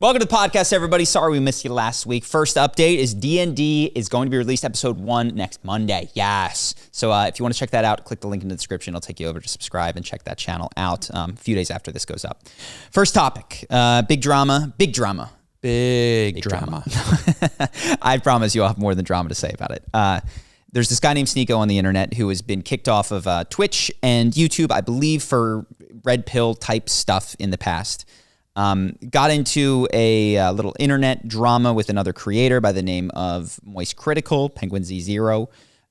Welcome to the podcast, everybody. Sorry we missed you last week. First update is D&D is going to be released episode 1 next Monday. Yes. So if you want to check that out, click the link in the description. It'll take you over to subscribe and check that channel out a few days after this goes up. First topic, big drama. I promise you'll have more than drama to say about it. There's this guy named SNEAKO on the internet who has been kicked off of Twitch and YouTube, I believe, for red pill type stuff in the past. Got into a little internet drama with another creator by the name of Moist Critical, Penguin Z0.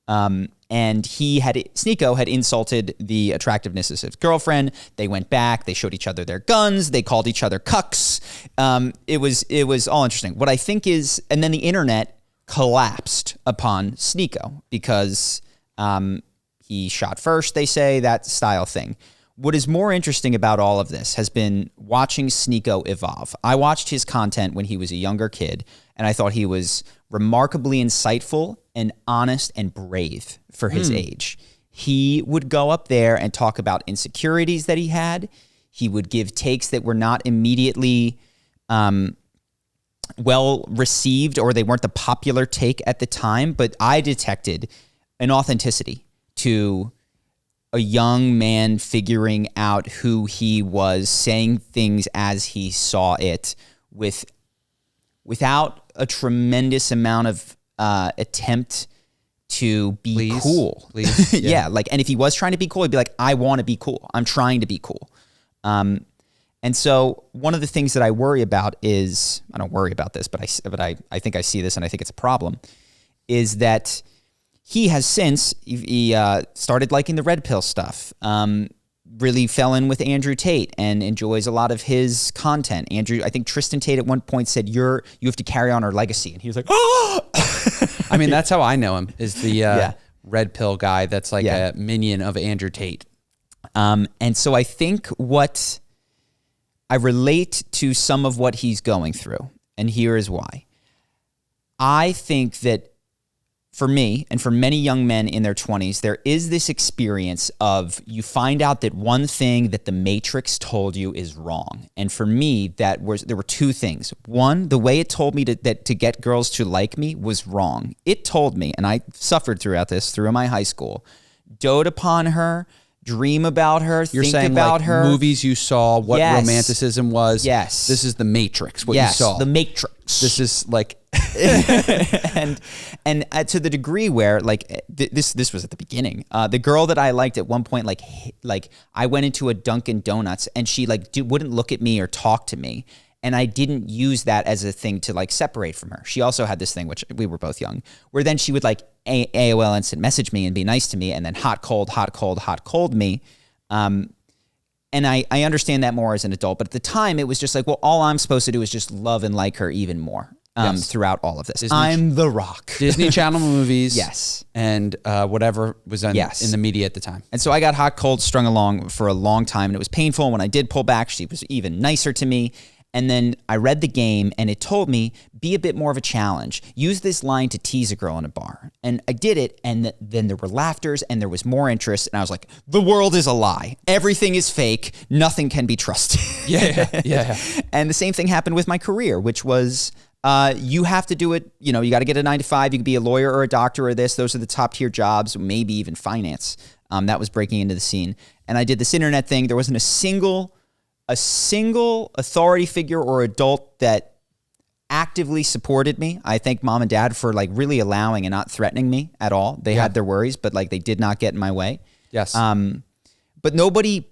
And SNEAKO had insulted the attractiveness of his girlfriend. They went back, they showed each other their guns, they called each other cucks. It was all interesting. What I think is, and then the internet collapsed upon SNEAKO because he shot first, they say, that style thing. What is more interesting about all of this has been watching SNEAKO evolve. I watched his content when he was a younger kid, and I thought he was remarkably insightful and honest and brave for his age. He would go up there and talk about insecurities that he had. He would give takes that were not immediately well received, or they weren't the popular take at the time, but I detected an authenticity to a young man figuring out who he was, saying things as he saw it, without a tremendous amount of attempt to be cool. Please. Yeah. And if he was trying to be cool, he'd be like, I want to be cool. I'm trying to be cool. And so one of the things that I worry about is, I don't worry about this, but I think I see this and I think it's a problem, is that he has since, he started liking the red pill stuff, really fell in with Andrew Tate and enjoys a lot of his content. I think Tristan Tate at one point said, you have to carry on our legacy. And he was like, oh! I mean, that's how I know him, is the red pill guy that's like a minion of Andrew Tate. And so I think I relate to some of what he's going through, and here is why. I think that for me and for many young men in their 20s, there is this experience of you find out that one thing that the Matrix told you is wrong. And for me, there were two things. One, the way it told me to get girls to like me was wrong. It told me, and I suffered throughout my high school, dote upon her, dream about her, You're think saying about like her. Movies you saw, what romanticism was. Yes. This is the Matrix, what you saw. The Matrix. This is like... and to the degree where this was at the beginning, the girl that I liked at one point, like I went into a Dunkin' Donuts and she wouldn't look at me or talk to me. And I didn't use that as a thing to separate from her. She also had this thing, which we were both young, where then she would AOL instant message me and be nice to me, and then hot, cold me. And I understand that more as an adult. But at the time, it was just like, well, all I'm supposed to do is just love and like her even more throughout all of this. I'm The Rock. Disney Channel movies. Yes. And whatever was in the media at the time. And so I got hot, cold, strung along for a long time, and it was painful. When I did pull back, she was even nicer to me. And then I read the game, and it told me, be a bit more of a challenge. Use this line to tease a girl in a bar. And I did it, and then there were laughters, and there was more interest. And I was like, the world is a lie. Everything is fake. Nothing can be trusted. Yeah. And the same thing happened with my career, which was you have to do it. You got to get a 9-to-5. You could be a lawyer or a doctor or this. Those are the top tier jobs, maybe even finance. That was breaking into the scene. And I did this internet thing. There wasn't a single authority figure or adult that actively supported me. I thank mom and dad for really allowing and not threatening me at all. They had their worries, but they did not get in my way. Yes. But nobody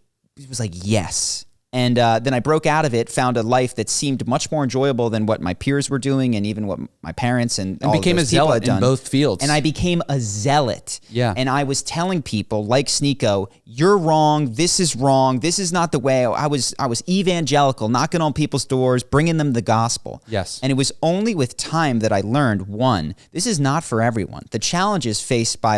was like, yes. And then I broke out of it, found a life that seemed much more enjoyable than what my peers were doing, and even what my parents and all became of a those people zealot had done. in both fields. And I became a zealot. Yeah. And I was telling people like SNEAKO, you're wrong. This is wrong. This is not the way. I was evangelical, knocking on people's doors, bringing them the gospel. Yes. And it was only with time that I learned, one, this is not for everyone. The challenges faced by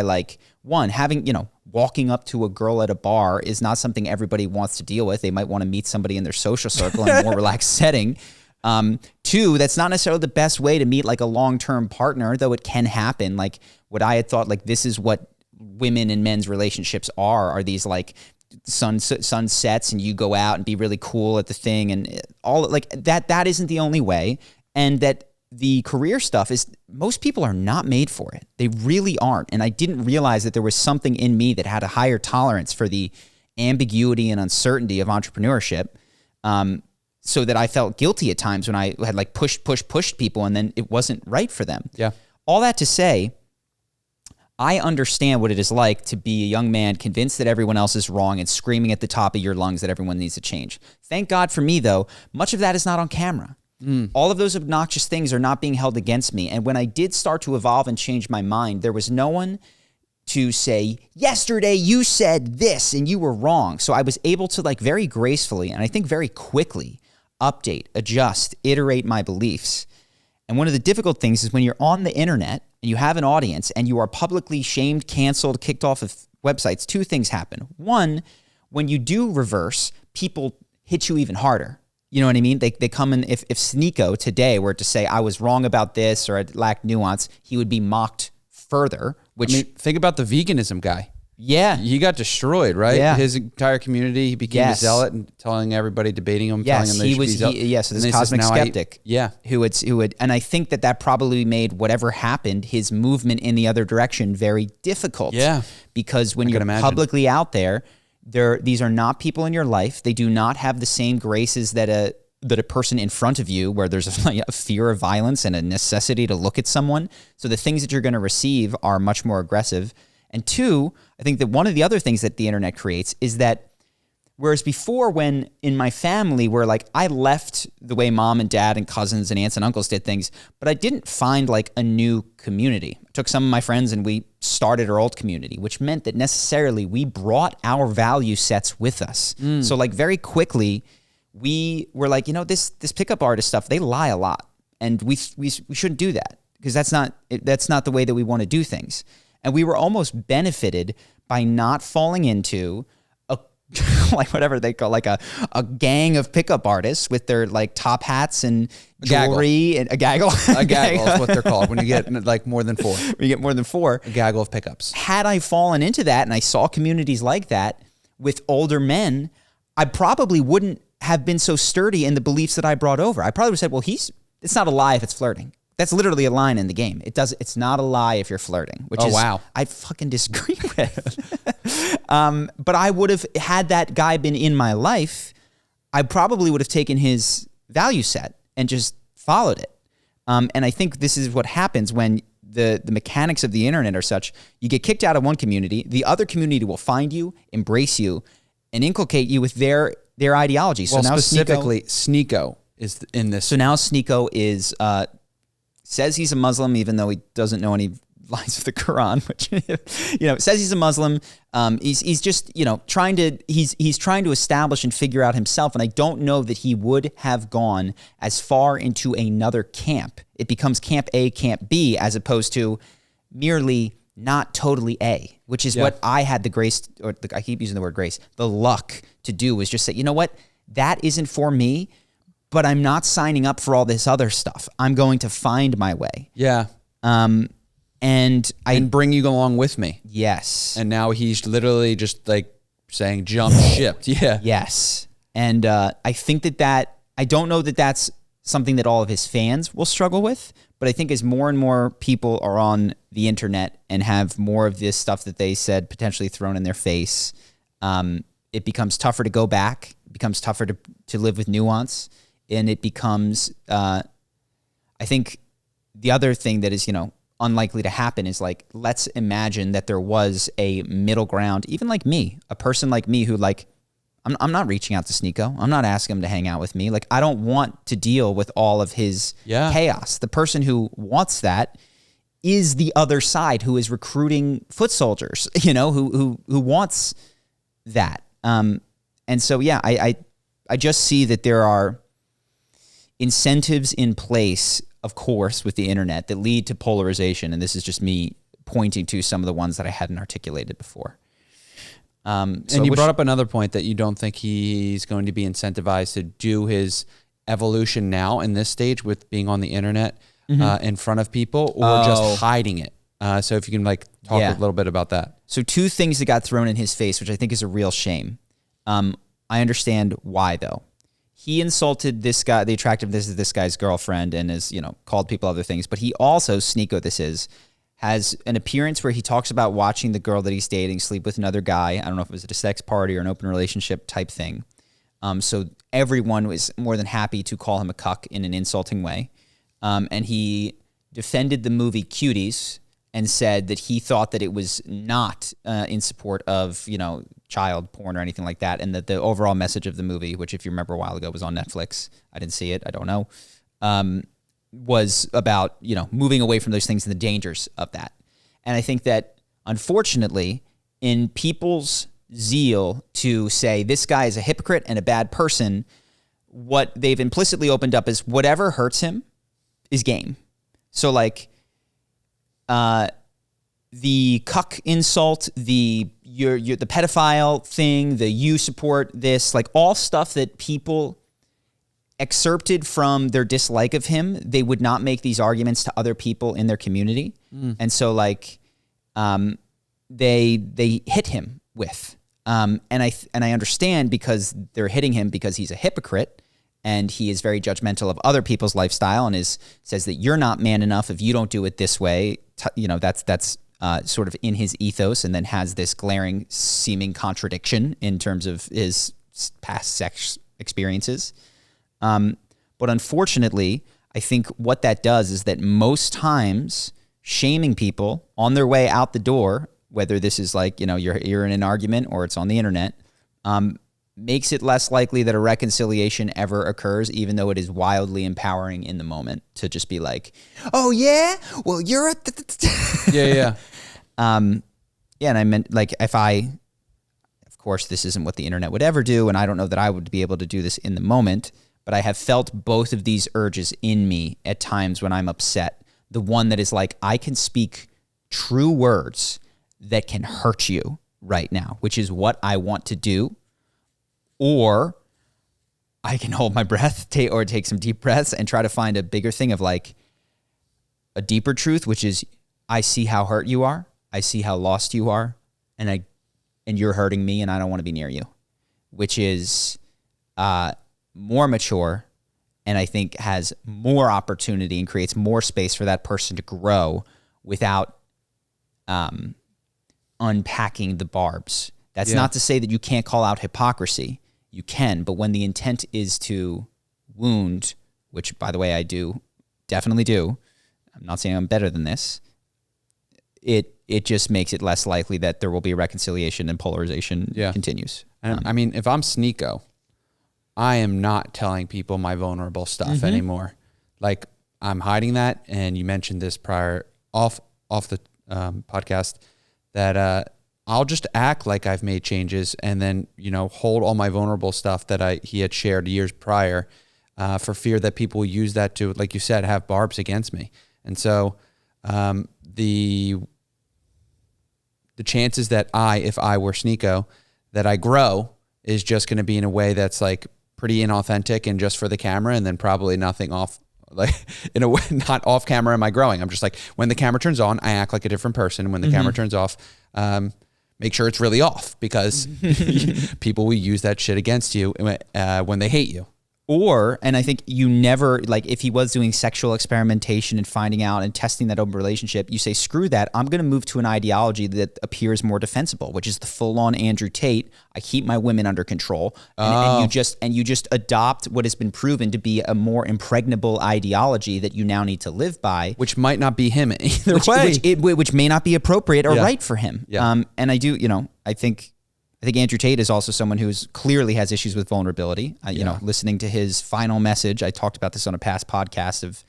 having, walking up to a girl at a bar is not something everybody wants to deal with. They might want to meet somebody in their social circle in a more relaxed setting. Two, that's not necessarily the best way to meet a long-term partner, though it can happen. What I had thought, this is what women and men's relationships are these sun sets and you go out and be really cool at the thing and all like that isn't the only way. And that the career stuff is, most people are not made for it. They really aren't. And I didn't realize that there was something in me that had a higher tolerance for the ambiguity and uncertainty of entrepreneurship. So that I felt guilty at times when I had like pushed people and then it wasn't right for them. Yeah. All that to say, I understand what it is like to be a young man convinced that everyone else is wrong and screaming at the top of your lungs that everyone needs to change. Thank God for me, though, much of that is not on camera. All of those obnoxious things are not being held against me. And when I did start to evolve and change my mind, there was no one to say, yesterday you said this and you were wrong. So I was able to like very gracefully and I think very quickly update, adjust, iterate my beliefs. And one of the difficult things is when you're on the internet and you have an audience and you are publicly shamed, canceled, kicked off of websites, two things happen. One, when you do reverse, people hit you even harder. You know what I mean? They come in, if SNEAKO today were to say, I was wrong about this or I lacked nuance, he would be mocked further, which... I mean, think about the veganism guy. Yeah. He got destroyed, right? Yeah. His entire community, he became a zealot and telling everybody, debating him, telling him they should be zealot. So this cosmic skeptic who would, and I think that probably made whatever happened, his movement in the other direction, very difficult. Yeah. Because when you're publicly out there, these are not people in your life. They do not have the same graces that a person in front of you, where there's a fear of violence and a necessity to look at someone. So the things that you're going to receive are much more aggressive. And two, I think that one of the other things that the internet creates is that whereas before, when in my family, where like I left the way mom and dad and cousins and aunts and uncles did things, but I didn't find like a new community. I took some of my friends and we started our old community, which meant that necessarily we brought our value sets with us. So like very quickly, we were like, this pickup artist stuff, they lie a lot. And we shouldn't do that because that's not the way that we want to do things. And we were almost benefited by not falling into like whatever they call like a gang of pickup artists with their like top hats and jewelry and a gaggle. A gaggle is what they're called when you get like more than four. When you get more than four. A gaggle of pickups. Had I fallen into that and I saw communities like that with older men, I probably wouldn't have been so sturdy in the beliefs that I brought over. I probably would have said, well, it's not a lie if it's flirting. That's literally a line in the game. It's not a lie if you're flirting, which I fucking disagree with. But I would have, had that guy been in my life, I probably would have taken his value set and just followed it. And I think this is what happens when the mechanics of the internet are such, you get kicked out of one community, the other community will find you, embrace you, and inculcate you with their ideology. So now specifically, SNEAKO is in this. So now SNEAKO is... says he's a Muslim, even though he doesn't know any lines of the Quran, which, says he's a Muslim. He's just, trying to establish and figure out himself. And I don't know that he would have gone as far into another camp. It becomes camp A, camp B, as opposed to merely not totally A, which is what I had the grace, I keep using the word grace, the luck to do, was just say, you know what, that isn't for me. But I'm not signing up for all this other stuff. I'm going to find my way. Yeah. And bring you along with me. Yes. And now he's literally just like saying jump ship. Yeah. Yes. And I think that I don't know that that's something that all of his fans will struggle with, but I think as more and more people are on the internet and have more of this stuff that they said potentially thrown in their face, it becomes tougher to go back. It becomes tougher to live with nuance. And it becomes, I think the other thing that is, unlikely to happen is like, let's imagine that there was a middle ground, even like me, a person like me who like, I'm not reaching out to SNEAKO. I'm not asking him to hang out with me. Like, I don't want to deal with all of his chaos. The person who wants that is the other side, who is recruiting foot soldiers, who wants that. And so, I just see that there are incentives in place, of course, with the internet that lead to polarization. And this is just me pointing to some of the ones that I hadn't articulated before. And you brought up another point that you don't think he's going to be incentivized to do his evolution now in this stage with being on the internet in front of people, or just hiding it. So if you can talk a little bit about that. So two things that got thrown in his face, which I think is a real shame. I understand why, though. He insulted this guy, the attractiveness of this guy's girlfriend, and has, called people other things. But he also, SNEAKO this is, has an appearance where he talks about watching the girl that he's dating sleep with another guy. I don't know if it was at a sex party or an open relationship type thing. So everyone was more than happy to call him a cuck in an insulting way. And he defended the movie Cuties and said that he thought that it was not in support of, child porn or anything like that, and that the overall message of the movie, which if you remember a while ago was on Netflix, I didn't see it, I don't know, was about, moving away from those things and the dangers of that. And I think that, unfortunately, in people's zeal to say this guy is a hypocrite and a bad person, what they've implicitly opened up is whatever hurts him is game. So like the cuck insult, the pedophile thing, the you support this, like all stuff that people excerpted from their dislike of him, they would not make these arguments to other people in their community. And so like they hit him with. And I understand, because they're hitting him because he's a hypocrite and he is very judgmental of other people's lifestyle and says that you're not man enough if you don't do it this way. That's sort of in his ethos, and then has this glaring seeming contradiction in terms of his past sex experiences. But unfortunately, I think what that does is that most times shaming people on their way out the door, whether this is like, you're in an argument or it's on the internet, makes it less likely that a reconciliation ever occurs, even though it is wildly empowering in the moment to just be like, oh yeah, well you're a yeah. And I meant, like, of course this isn't what the internet would ever do, and I don't know that I would be able to do this in the moment, but I have felt both of these urges in me at times when I'm upset. The one that is like, I can speak true words that can hurt you right now, which is what I want to do. Or I can hold my breath or take some deep breaths and try to find a bigger thing of like a deeper truth, which is, I see how hurt you are. I see how lost you are. And you're hurting me, and I don't want to be near you, which is more mature, and I think has more opportunity and creates more space for that person to grow without unpacking the barbs. That's not to say that you can't call out hypocrisy. You can, but when the intent is to wound, which, by the way, I definitely do. I'm not saying I'm better than this. It just makes it less likely that there will be a reconciliation and polarization continues. And I mean, if I'm SNEAKO, I am not telling people my vulnerable stuff anymore. Like, I'm hiding that, and you mentioned this prior off the podcast, that I'll just act like I've made changes, and then hold all my vulnerable stuff that he had shared years prior, for fear that people will use that to, like you said, have barbs against me. And so the chances that if I were SNEAKO, that I grow is just going to be in a way that's like pretty inauthentic and just for the camera, and then probably nothing off, like in a way, not off camera am I growing. I'm just like, when the camera turns on, I act like a different person. When the camera turns off, make sure it's really off, because people will use that shit against you when they hate you. And I think you never, like, if he was doing sexual experimentation and finding out and testing that open relationship, you say, screw that. I'm going to move to an ideology that appears more defensible, which is the full-on Andrew Tate. I keep my women under control. And you just adopt what has been proven to be a more impregnable ideology that you now need to live by. Which might not be him either way. Which may not be appropriate or right for him. Yeah. And I do, I think Andrew Tate is also someone who clearly has issues with vulnerability. Listening to his final message, I talked about this on a past podcast, of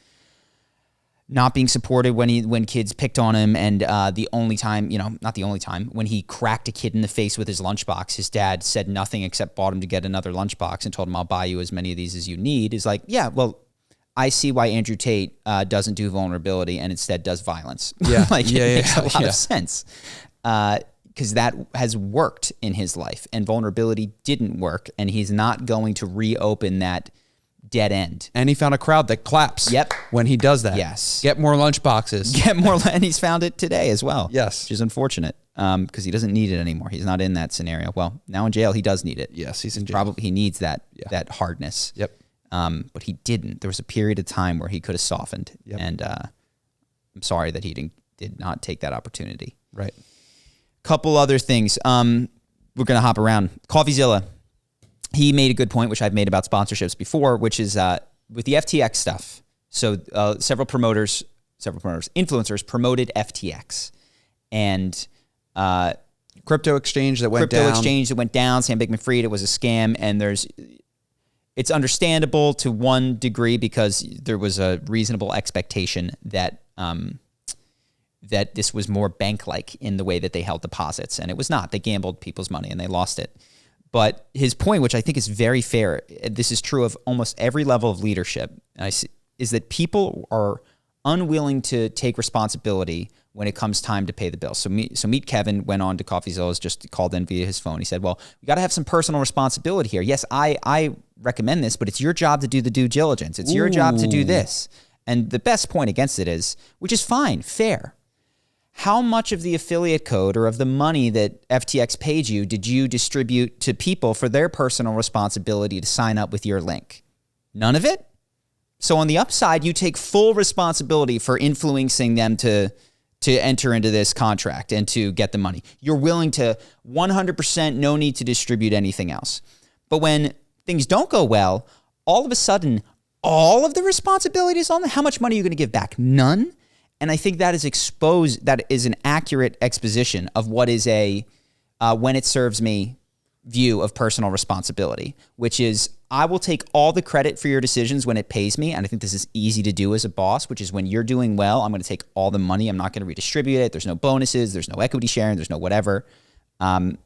not being supported when kids picked on him, and the only time, not the only time, when he cracked a kid in the face with his lunchbox, his dad said nothing except bought him to get another lunchbox and told him, I'll buy you as many of these as you need. Is like, yeah, well, I see why Andrew Tate doesn't do vulnerability and instead does violence. Yeah, it makes a lot of sense. Because that has worked in his life, and vulnerability didn't work, and he's not going to reopen that dead end. And he found a crowd that claps when he does that. Yes. Get more lunch boxes. And he's found it today as well. Yes. Which is unfortunate. because he doesn't need it anymore. He's not in that scenario. Well, now in jail, he does need it. Yes, he's in jail. Probably he needs that hardness. Yep. But he didn't. There was a period of time where he could have softened, and I'm sorry that he did not take that opportunity. Right. Couple other things. We're gonna hop around. Coffeezilla, he made a good point, which I've made about sponsorships before, which is with the FTX stuff. So several influencers promoted FTX, and crypto exchange that went down. Sam Bankman-Fried, it was a scam, and it's understandable to one degree because there was a reasonable expectation that that this was more bank-like in the way that they held deposits, and it was not. They gambled people's money and they lost it. But his point, which I think is very fair, this is true of almost every level of leadership, is that people are unwilling to take responsibility when it comes time to pay the bills. So Meet Kevin went on to Coffeezilla's, just called in via his phone. He said, well, we got to have some personal responsibility here. Yes, I recommend this, but it's your job to do the due diligence. It's your job to do this. And the best point against it is, which is fine, fair. How much of the affiliate code or of the money that FTX paid you did you distribute to people for their personal responsibility to sign up with your link? None of it? So on the upside, you take full responsibility for influencing them to enter into this contract and to get the money. You're willing to 100% no need to distribute anything else. But when things don't go well, all of a sudden, all of the responsibility is on them. How much money are you going to give back? None. And I think that is an accurate exposition of what is a when it serves me view of personal responsibility, which is I will take all the credit for your decisions when it pays me. And I think this is easy to do as a boss, which is when you're doing well, I'm going to take all the money. I'm not going to redistribute it. There's no bonuses. There's no equity sharing. There's no whatever. And,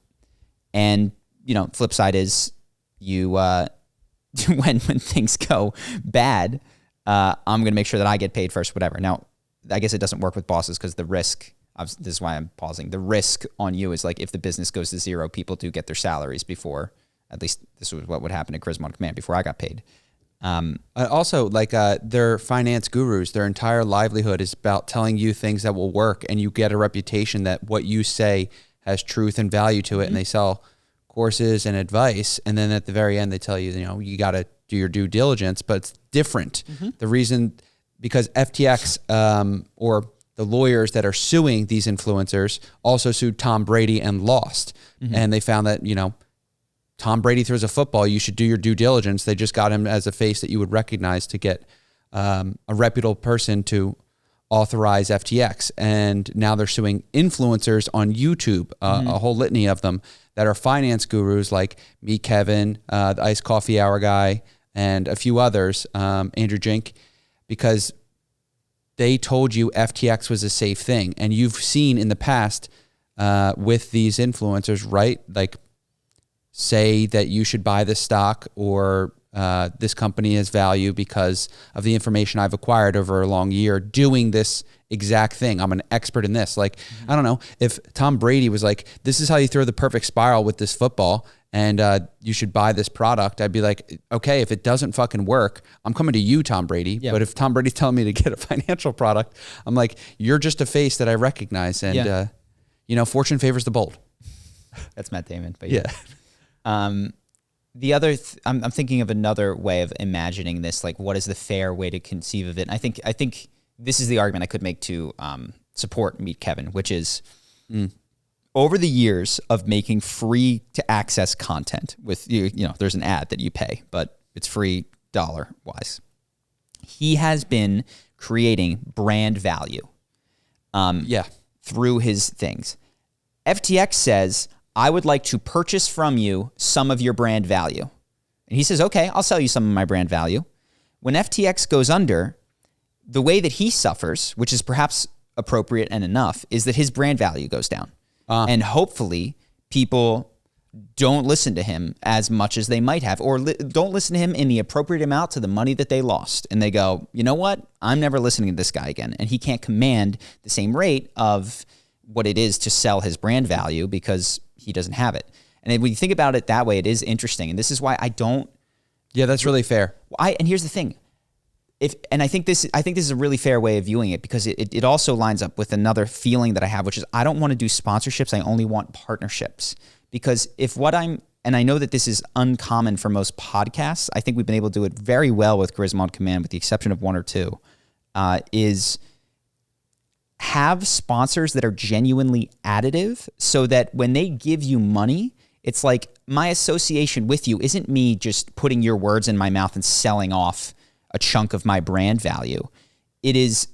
flip side is you, when things go bad, I'm going to make sure that I get paid first, whatever. Now, I guess it doesn't work with bosses because the risk, this is why I'm pausing, the risk on you is like if the business goes to zero, people do get their salaries before, at least this was what would happen at Charisma on Command before I got paid. Also, they're finance gurus. Their entire livelihood is about telling you things that will work, and you get a reputation that what you say has truth and value to it, and they sell courses and advice, and then at the very end they tell you, you got to do your due diligence, but it's different. The reason... Because FTX or the lawyers that are suing these influencers also sued Tom Brady and lost. And they found that, Tom Brady throws a football, you should do your due diligence. They just got him as a face that you would recognize to get a reputable person to authorize FTX. And now they're suing influencers on YouTube, a whole litany of them that are finance gurus like me, Kevin, the Iced Coffee Hour guy, and a few others, Andrew Jink, because they told you FTX was a safe thing. And you've seen in the past with these influencers, right? Like say that you should buy this stock or this company has value because of the information I've acquired over a long year doing this exact thing. I'm an expert in this. Like, I don't know, if Tom Brady was like, this is how you throw the perfect spiral with this football and you should buy this product, I'd be like, okay, if it doesn't fucking work, I'm coming to you, Tom Brady. Yep. But if Tom Brady's telling me to get a financial product, I'm like, you're just a face that I recognize. And, fortune favors the bold. That's Matt Damon. But yeah. The other, I'm thinking of another way of imagining this, like what is the fair way to conceive of it? And I think this is the argument I could make to support Meet Kevin, which is over the years of making free to access content with there's an ad that you pay, but it's free dollar wise. He has been creating brand value, through his things. FTX says, I would like to purchase from you some of your brand value. And he says, okay, I'll sell you some of my brand value. When FTX goes under, the way that he suffers, which is perhaps appropriate and enough, is that his brand value goes down. And hopefully people don't listen to him as much as they might have, or don't listen to him in the appropriate amount to the money that they lost. And they go, you know what? I'm never listening to this guy again. And he can't command the same rate of what it is to sell his brand value because he doesn't have it. And when you think about it that way, it is interesting. And this is why I don't... Yeah, that's really fair. And here's the thing. and I think this is a really fair way of viewing it, because it also lines up with another feeling that I have, which is I don't want to do sponsorships. I only want partnerships. Because and I know that this is uncommon for most podcasts, I think we've been able to do it very well with Charisma on Command, with the exception of one or two, is have sponsors that are genuinely additive, so that when they give you money, it's like my association with you isn't me just putting your words in my mouth and selling off a chunk of my brand value. It's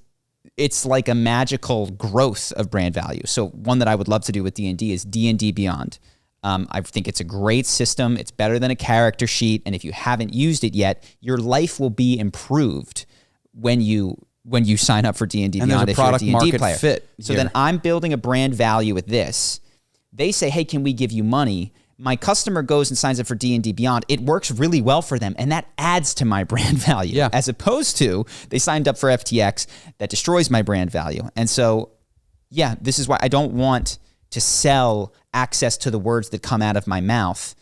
like a magical growth of brand value. So one that I would love to do with D&D is D&D Beyond. I think it's a great system. It's better than a character sheet. And if you haven't used it yet, your life will be improved when you sign up for D&D Beyond. And there's a product market fit. So then I'm building a brand value with this. They say, hey, can we give you money? My customer goes and signs up for D&D Beyond. It works really well for them, and that adds to my brand value. Yeah. As opposed to they signed up for FTX, that destroys my brand value. And so, yeah, this is why I don't want to sell access to the words that come out of my mouth.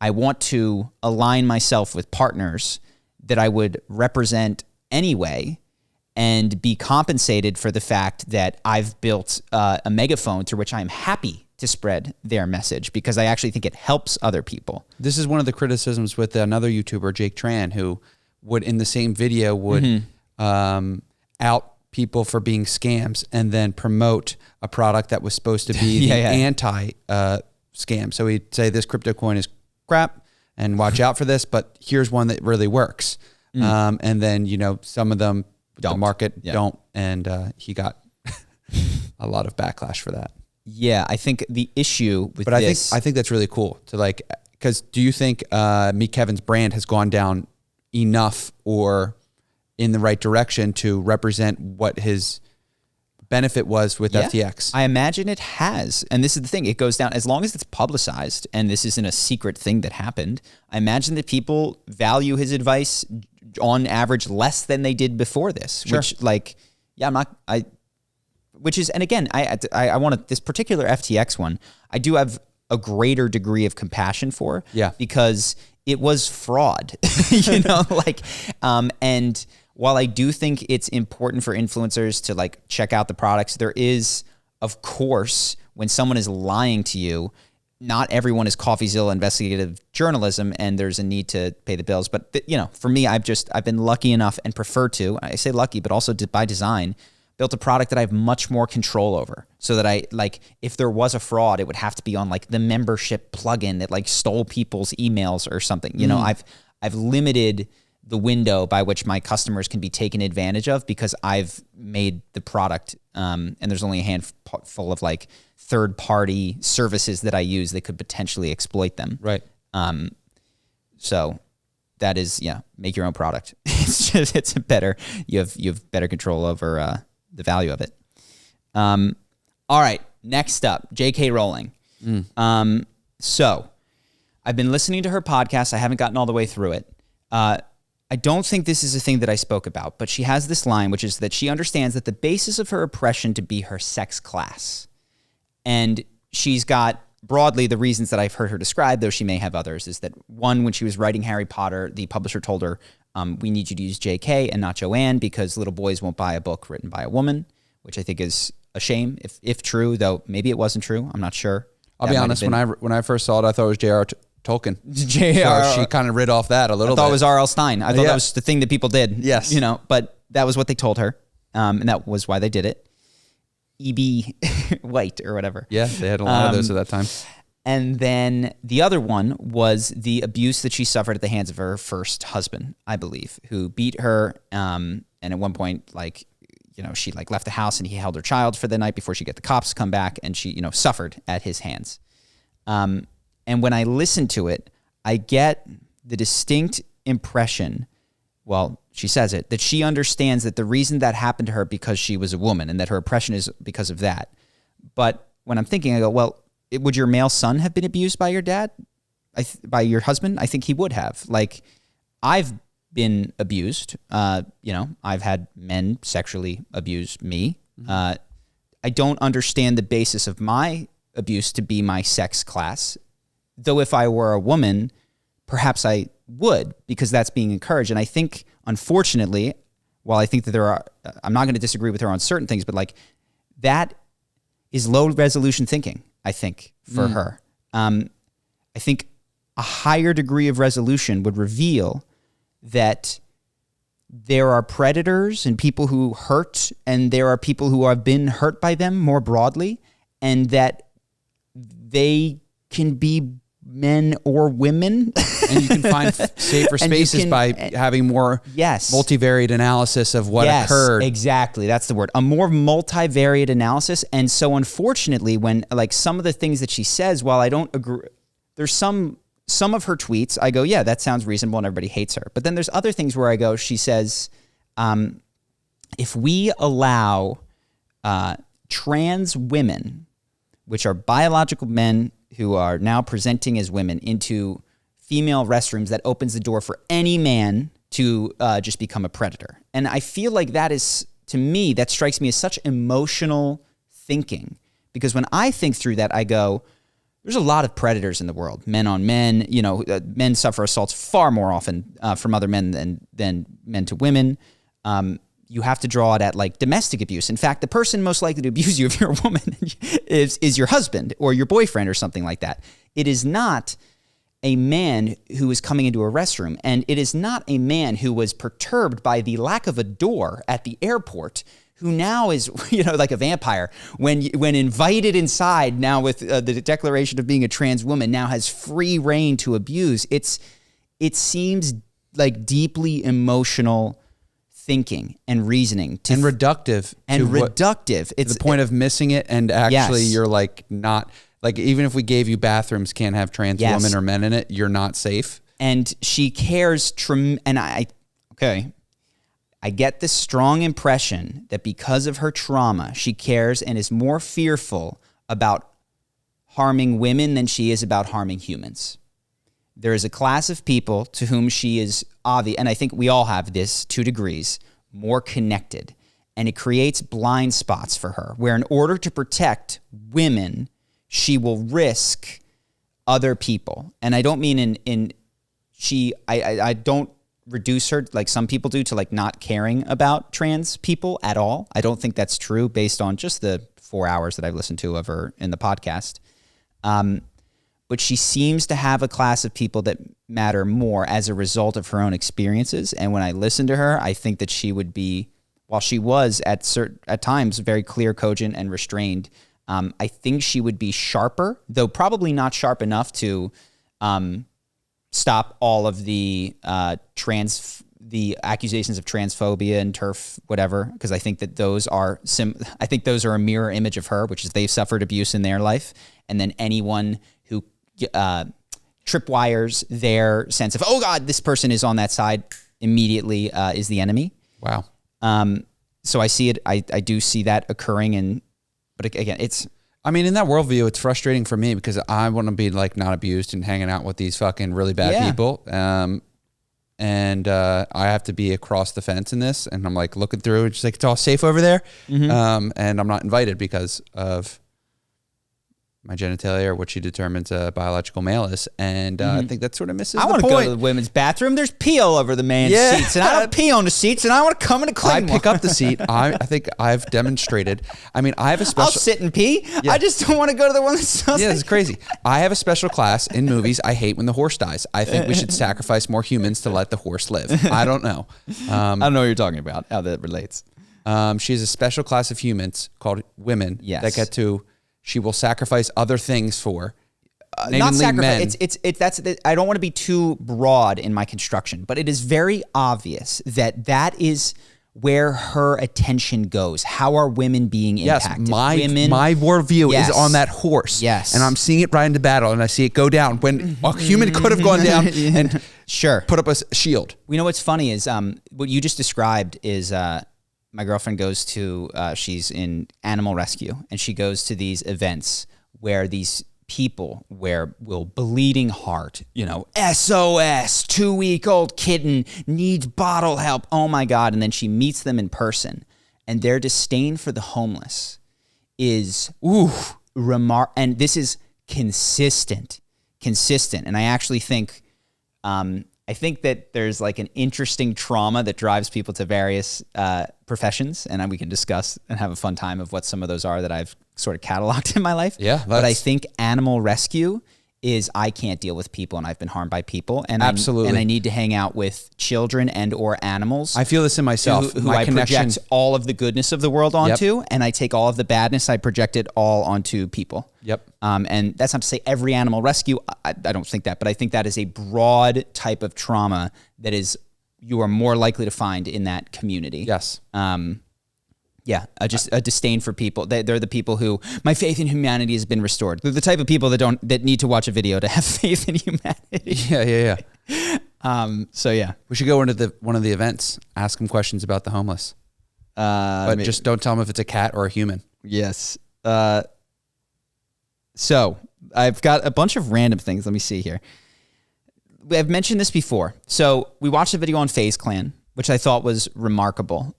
I want to align myself with partners that I would represent anyway, and be compensated for the fact that I've built a megaphone through which I'm happy to spread their message, because I actually think it helps other people. This is one of the criticisms with another YouTuber, Jake Tran, who would, in the same video, would out people for being scams and then promote a product that was supposed to be the anti-scam. So he'd say this crypto coin is crap and watch out for this, but here's one that really works. And then, some of them, the market don't. And he got a lot of backlash for that. Yeah, I think the issue with I think that's really cool to because do you think Meet Kevin's brand has gone down enough or in the right direction to represent what his benefit was with FTX? I imagine it has. And this is the thing, it goes down, as long as it's publicized and this isn't a secret thing that happened, I imagine that people value his advice on average less than they did before this. Sure. And again, I want this particular FTX one, I do have a greater degree of compassion for, because it was fraud, and while I do think it's important for influencers to check out the products, there is, of course, when someone is lying to you, not everyone is Coffeezilla investigative journalism, and there's a need to pay the bills. But for me, I've been lucky enough and prefer to, I say lucky, but also by design, built a product that I have much more control over, so that if there was a fraud, it would have to be on the membership plugin that stole people's emails or something. I've limited the window by which my customers can be taken advantage of, because I've made the product, and there's only a handful of third-party services that I use that could potentially exploit them. Right. So that is, make your own product. It's better. You have better control over the value of it. All right, next up, J.K. Rowling. So I've been listening to her podcast. I haven't gotten all the way through it. I don't think this is a thing that I spoke about, but she has this line, which is that she understands that the basis of her oppression to be her sex class. And she's got, broadly, the reasons that I've heard her describe, though she may have others, is that one, when she was writing Harry Potter, the publisher told her, we need you to use JK and not Joanne, because little boys won't buy a book written by a woman, which I think is a shame, if true, though maybe it wasn't true. I'm not sure. I'll be honest, when I first saw it, I thought it was J.R. Tolkien. So she kind of rid off that a little bit. I thought it was R.L. Stein. I thought that was the thing that people did. Yes. But that was what they told her, and that was why they did it. E.B. White or whatever. Yeah, they had a lot of those at that time. And then the other one was the abuse that she suffered at the hands of her first husband, I believe, who beat her. And at one point, she left the house and he held her child for the night before she got the cops to come back, and she, suffered at his hands. And when I listen to it, I get the distinct impression, well, she says it, that she understands that the reason that happened to her because she was a woman, and that her oppression is because of that. But when I'm thinking, I go, well, would your male son have been abused by your dad? By your husband? I think he would have. I've been abused. I've had men sexually abuse me. I don't understand the basis of my abuse to be my sex class. Though if I were a woman, perhaps I would, because that's being encouraged. And I think, unfortunately, while I think that I'm not going to disagree with her on certain things, but like that is low resolution thinking, I think, for her. I think a higher degree of resolution would reveal that there are predators and people who hurt, and there are people who have been hurt by them more broadly, and that they can be men or women. And you can find safer spaces by having more multivariate analysis of what occurred. Exactly. That's the word. A more multivariate analysis. And so unfortunately, when like some of the things that she says, while I don't agree, there's some of her tweets, I go, yeah, that sounds reasonable and everybody hates her. But then there's other things where I go, she says, if we allow trans women, which are biological men who are now presenting as women, into female restrooms, that opens the door for any man to just become a predator. And I feel like that is, to me, that strikes me as such emotional thinking. Because when I think through that, I go, there's a lot of predators in the world, men on men. You know, men suffer assaults far more often from other men than men to women. You have to draw it at like domestic abuse. In fact, the person most likely to abuse you if you're a woman is your husband or your boyfriend or something like that. It is not a man who is coming into a restroom, and it is not a man who was perturbed by the lack of a door at the airport, who now is, you know, like a vampire, when invited inside now with the declaration of being a trans woman, now has free reign to abuse. It seems like deeply emotional thinking and reasoning. And reductive. It's the point of missing it, and actually you're like not, like even if we gave you bathrooms can't have trans women or men in it, you're not safe. And she cares, and I get this strong impression that because of her trauma, she cares and is more fearful about harming women than she is about harming humans. There is a class of people to whom she is obvious, and I think we all have this to degrees, more connected. And it creates blind spots for her, where in order to protect women, she will risk other people. And I don't mean I don't reduce her like some people do to like not caring about trans people at all. I don't think that's true based on just the 4 hours that I've listened to of her in the podcast. But she seems to have a class of people that matter more as a result of her own experiences. And when I listen to her, I think that she would be, while she was at times very clear, cogent, and restrained, I think she would be sharper, though probably not sharp enough to stop all of the accusations of transphobia and turf, whatever, because I think that those are a mirror image of her, which is they've suffered abuse in their life, and then anyone who tripwires their sense of, oh God, this person is on that side, immediately is the enemy. Wow. So I see it. I do see that occurring, but again, it's. I mean, in that worldview, it's frustrating for me because I want to be like not abused and hanging out with these fucking really bad people. And I have to be across the fence in this. And I'm like looking through, it's like, it's all safe over there. Mm-hmm. And I'm not invited because of my genitalia or what she determines a biological male is. And I think that sort of misses the point. I want to go to the women's bathroom. There's pee all over the man's seats. And I don't pee on the seats. And I want to come in and clean I pick up the seat. I think I've demonstrated. I mean, I have a special... I'll sit and pee. Yeah. I just don't want to go to the one that smells like... it's crazy. I have a special class in movies. I hate when the horse dies. I think we should sacrifice more humans to let the horse live. I don't know. I don't know what you're talking about, how that relates. She has a special class of humans called women that get to... She will sacrifice other things for, not sacrifice. Men. I don't want to be too broad in my construction, but it is very obvious that is where her attention goes. How are women being impacted? Yes, my worldview is on that horse. Yes, and I'm seeing it right into battle, and I see it go down when a human could have gone down and put up a shield. You know what's funny is what you just described is. My girlfriend goes to, she's in animal rescue, and she goes to these events where these people will bleeding heart, SOS, 2-week-old kitten needs bottle help. Oh my God. And then she meets them in person, and their disdain for the homeless is, and this is consistent. And I actually think, I think that there's like an interesting trauma that drives people to various professions, and we can discuss and have a fun time of what some of those are that I've sort of cataloged in my life. Yeah, but I think animal rescue is I can't deal with people, and I've been harmed by people, and absolutely, I need to hang out with children and or animals. I feel this in myself. Who I project all of the goodness of the world onto, and I take all of the badness, I project it all onto people. Yep. And that's not to say every animal rescue. I don't think that, but I think that is a broad type of trauma that is you are more likely to find in that community. Yes. Yeah, just a disdain for people. They're the people who my faith in humanity has been restored. They're the type of people that need to watch a video to have faith in humanity. Yeah. So yeah, we should go into one of the events. Ask them questions about the homeless, but just don't tell them if it's a cat or a human. Yes. So I've got a bunch of random things. Let me see here. I've mentioned this before. So we watched a video on FaZe Clan, which I thought was remarkable.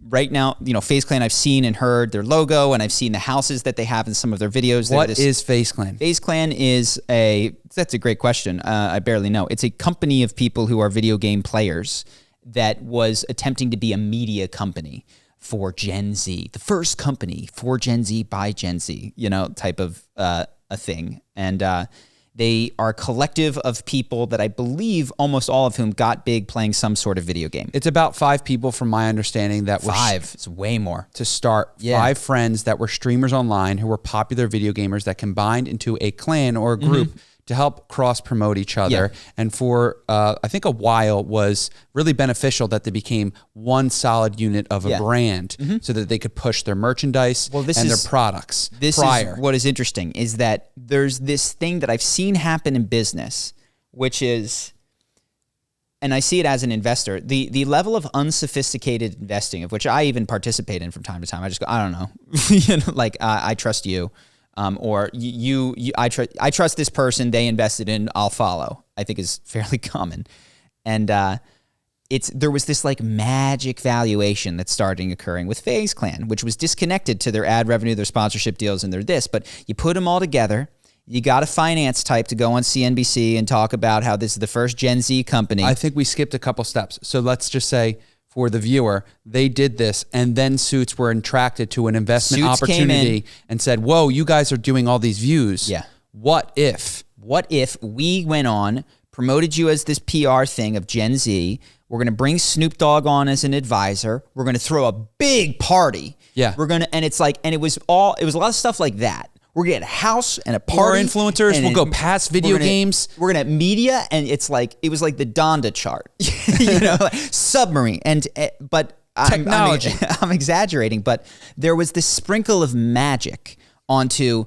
Right now, FaZe Clan, I've seen and heard their logo, and I've seen the houses that they have in some of their videos. What is FaZe Clan? FaZe Clan that's a great question. I barely know. It's a company of people who are video game players that was attempting to be a media company for Gen Z, the first company for Gen Z by Gen Z, type of a thing. And they are a collective of people that I believe almost all of whom got big playing some sort of video game. It's about 5 people from my understanding that were... 5. It's way more. To start, yeah. 5 friends that were streamers online who were popular video gamers that combined into a clan or a group to help cross-promote each other. Yeah. And for, I think a while, was really beneficial that they became one solid unit of a brand so that they could push their merchandise their products prior. Is what is interesting is that there's this thing that I've seen happen in business, which is, and I see it as an investor, the level of unsophisticated investing, of which I even participate in from time to time. I just go, I don't know. I trust you. Or I trust this person, they invested in, I'll follow, I think is fairly common. And there was this like magic valuation that's starting occurring with FaZe Clan, which was disconnected to their ad revenue, their sponsorship deals, and their this. But you put them all together, you got a finance type to go on CNBC and talk about how this is the first Gen Z company. I think we skipped a couple steps. So let's just say, for the viewer, they did this, and then Suits were attracted to an investment opportunity and said, whoa, you guys are doing all these views. Yeah. What if we went on, promoted you as this PR thing of Gen Z, we're going to bring Snoop Dogg on as an advisor, we're going to throw a big party. Yeah. It was a lot of stuff like that. We're going to get a house and a party. More influencers. We'll go past video games. We're going to have media, and it was like the Donda chart, submarine. But technology. I'm exaggerating, but there was this sprinkle of magic onto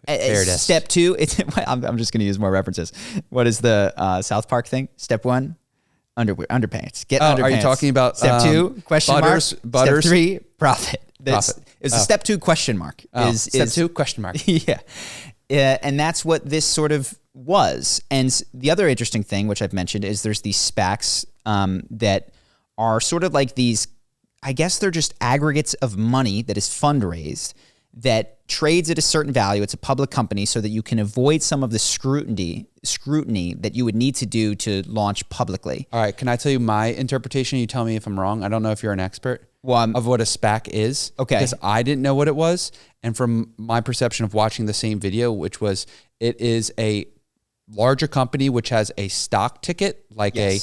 step 2. I'm just going to use more references. What is the South Park thing? Step 1, underpants. Get underpants. Are you talking about step 2? Question butters, mark. Butters. Step 3, profit. Profit. It's a step 2 question mark. Step 2 question mark. Yeah. And that's what this sort of was. And the other interesting thing, which I've mentioned, is there's these SPACs that are sort of like these, I guess they're just aggregates of money that is fundraised that trades at a certain value. It's a public company so that you can avoid some of the scrutiny that you would need to do to launch publicly. All right. Can I tell you my interpretation? You tell me if I'm wrong. I don't know if you're an expert. Of what a SPAC is. Okay. Because I didn't know what it was. And from my perception of watching the same video, which was, it is a larger company which has a stock ticket, like a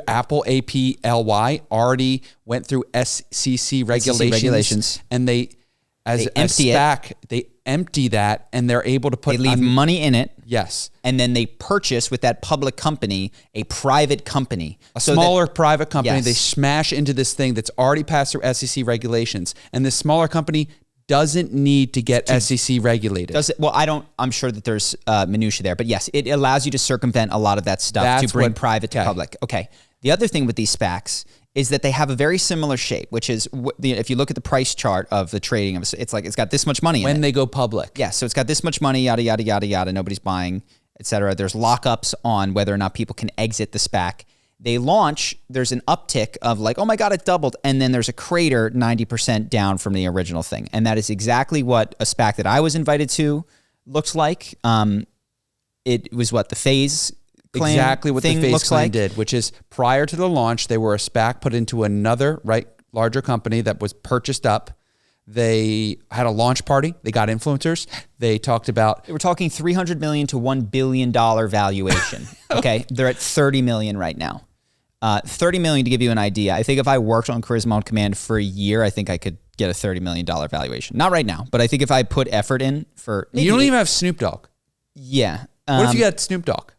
Apple APLY already went through SEC regulations. And they empty that, and they're able to put... They leave money in it. Yes. And then they purchase with that public company a private company. A smaller private company. Yes. They smash into this thing that's already passed through SEC regulations. And this smaller company doesn't need to get SEC regulated. Does it? Well, I'm sure that there's minutia there. But yes, it allows you to circumvent a lot of that stuff to bring private to public. Okay. The other thing with these SPACs is that they have a very similar shape, which is, if you look at the price chart of the trading, it's like it's got this much money in it. When they go public. Yeah, so it's got this much money, yada, yada, yada, yada, nobody's buying, et cetera. There's lockups on whether or not people can exit the SPAC. They launch, there's an uptick of like, oh my God, it doubled. And then there's a crater 90% down from the original thing. And that is exactly what a SPAC that I was invited to looks like. It was the FaZe Clan exactly what the thing FaZe looks Clan like? did, which is prior to the launch, they were a SPAC put into another larger company that was purchased up. They had a launch party. They got influencers. They talked about... We're talking $300 million to $1 billion valuation. Okay, they're at $30 million right now. $30 million to give you an idea. I think if I worked on Charisma on Command for a year, I think I could get a $30 million valuation. Not right now, but I think if I put effort in for... You don't even have Snoop Dogg. Yeah. What if you had Snoop Dogg?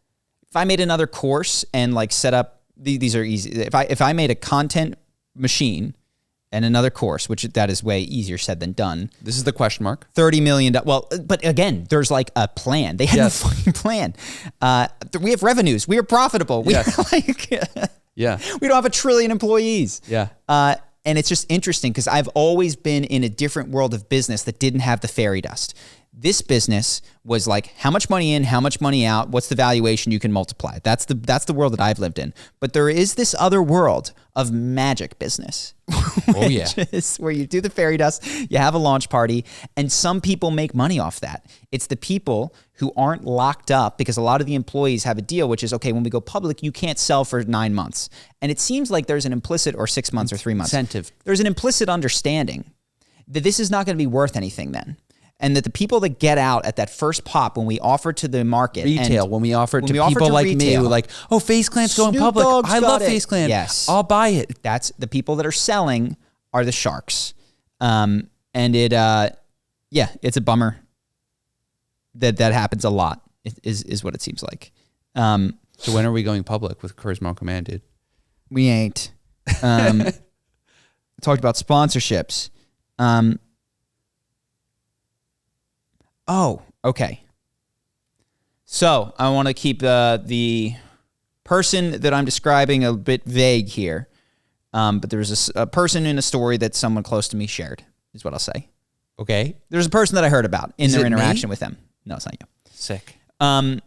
If I made another course and like set up, these are easy. If I made a content machine and another course, which that is way easier said than done. This is the question mark. $30 million. Well, but again, there's like a plan. They had a fucking plan. We have revenues. We are profitable. We are like, we don't have 1 trillion employees. Yeah. And it's just interesting because I've always been in a different world of business that didn't have the fairy dust. This business was like, how much money in, how much money out, what's the valuation you can multiply? That's the world that I've lived in. But there is this other world of magic business. Oh, yeah. Is where you do the fairy dust, you have a launch party, and some people make money off that. It's the people who aren't locked up because a lot of the employees have a deal, which is, okay, when we go public, you can't sell for 9 months. And it seems like there's an implicit, or 6 months or 3 months. Incentive. There's an implicit understanding that this is not going to be worth anything then. And that the people that get out at that first pop when we offer to the market. Retail, when we offer to people like me who are like, oh, FaZe Clan's going public. I love FaZe Clan. Yes. I'll buy it. That's the people that are selling are the sharks. And it's a bummer that happens a lot is what it seems like. So when are we going public with Charisma on Command, dude? We ain't. Talked about sponsorships. Oh, okay. So I want to keep the person that I'm describing a bit vague here. But there's a person in a story that someone close to me shared, is what I'll say. Okay. There's a person that I heard about in their interaction with them. No, it's not you. Sick. And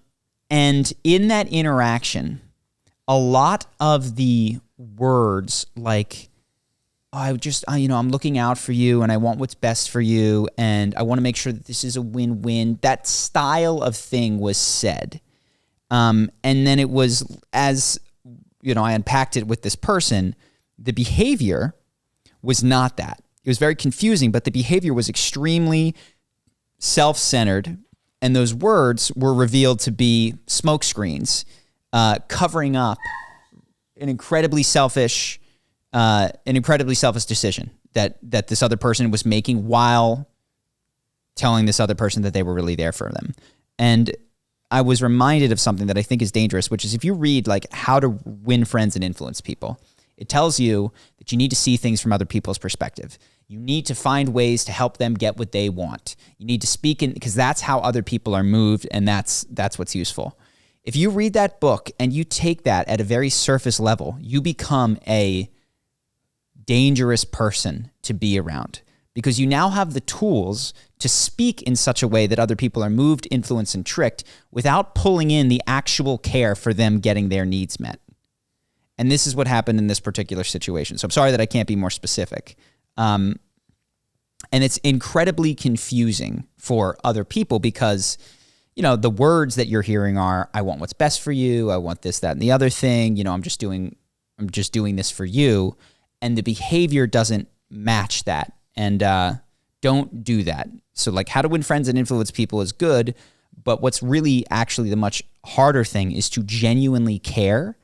in that interaction, a lot of the words like, I'm looking out for you and I want what's best for you and I want to make sure that this is a win-win. That style of thing was said. And then it was, as, I unpacked it with this person, the behavior was not that. It was very confusing, but the behavior was extremely self-centered and those words were revealed to be smoke screens, covering up an incredibly selfish decision that this other person was making while telling this other person that they were really there for them. And I was reminded of something that I think is dangerous, which is if you read like How to Win Friends and Influence People, it tells you that you need to see things from other people's perspective. You need to find ways to help them get what they want. You need to speak in, because that's how other people are moved, and that's what's useful. If you read that book and you take that at a very surface level, you become a dangerous person to be around because you now have the tools to speak in such a way that other people are moved, influenced, and tricked without pulling in the actual care for them getting their needs met. And this is what happened in this particular situation. So I'm sorry that I can't be more specific. And it's incredibly confusing for other people because, the words that you're hearing are, I want what's best for you. I want this, that, and the other thing. I'm just doing this for you. And the behavior doesn't match that. And don't do that. So like How to Win Friends and Influence People is good. But what's really actually the much harder thing is to genuinely care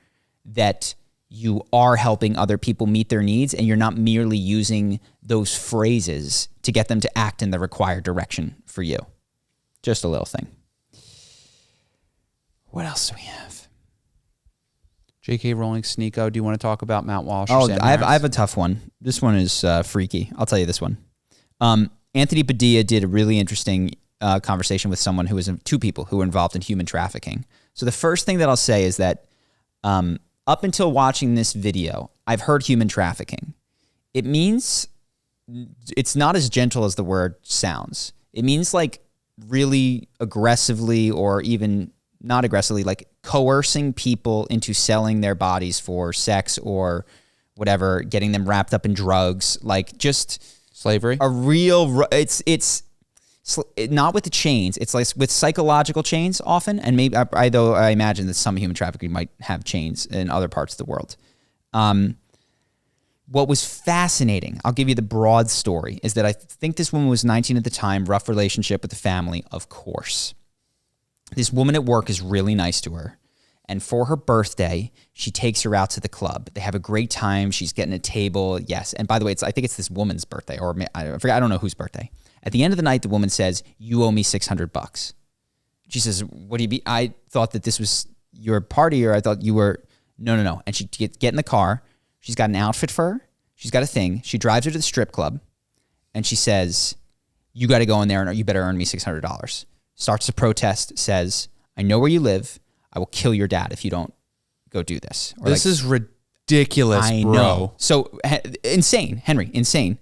that you are helping other people meet their needs and you're not merely using those phrases to get them to act in the required direction for you. Just a little thing. What else do we have? J.K. Rowling, SNEAKO. Do you want to talk about Mount Walsh? Oh, I have a tough one. This one is freaky. I'll tell you this one. Anthony Padilla did a really interesting conversation with someone who was two people who were involved in human trafficking. So the first thing that I'll say is that up until watching this video, I've heard human trafficking. It means it's not as gentle as the word sounds. It means like really aggressively or even not aggressively, like coercing people into selling their bodies for sex or whatever, getting them wrapped up in drugs, like just slavery. It's not with the chains. It's like with psychological chains often. And maybe, though I imagine that some human trafficking might have chains in other parts of the world. What was fascinating, I'll give you the broad story, is that I think this woman was 19 at the time, rough relationship with the family, of course. This woman at work is really nice to her. And for her birthday, she takes her out to the club. They have a great time. She's getting a table. Yes. And by the way, I think it's this woman's birthday, or I forget, I don't know whose birthday. At the end of the night, the woman says, "You owe me $600. She says, "What do you be? I thought that this was your party, or I thought you were." No. And she get in the car. She's got an outfit for her. She's got a thing. She drives her to the strip club, and she says, "You got to go in there, and you better earn me $600. Starts to protest, says, "I know where you live. I will kill your dad if you don't go do this." Or this is ridiculous, I bro. know. So insane, Henry, insane.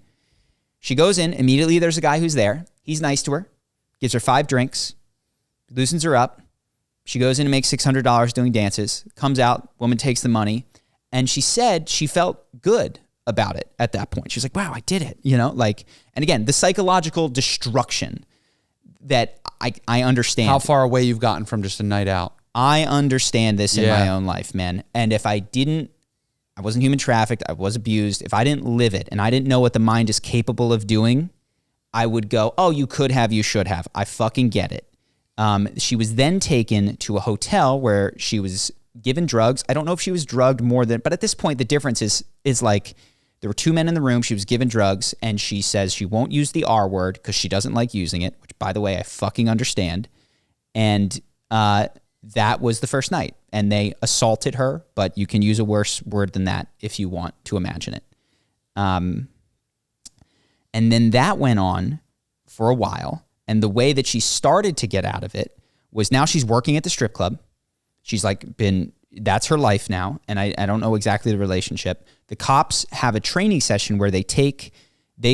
She goes in. Immediately, there's a guy who's there. He's nice to her. Gives her 5 drinks. Loosens her up. She goes in and makes $600 doing dances. Comes out. Woman takes the money. And she said she felt good about it at that point. She was like, "Wow, I did it." And again, the psychological destruction that I understand. How far away you've gotten from just a night out. I understand this in my own life, man. And if I wasn't human trafficked, I was abused. If I didn't live it and I didn't know what the mind is capable of doing, I would go, "Oh, you could have, you should have." I fucking get it. She was then taken to a hotel where she was given drugs. I don't know if she was drugged more than, but at this point, the difference is like, there were 2 men in the room. She was given drugs, and she says she won't use the R word because she doesn't like using it, which, by the way, I fucking understand. And that was the first night. And they assaulted her, but you can use a worse word than that if you want to imagine it. And then that went on for a while. And the way that she started to get out of it was now she's working at the strip club. She's that's her life now. And I don't know exactly the relationship. The cops have a training session where they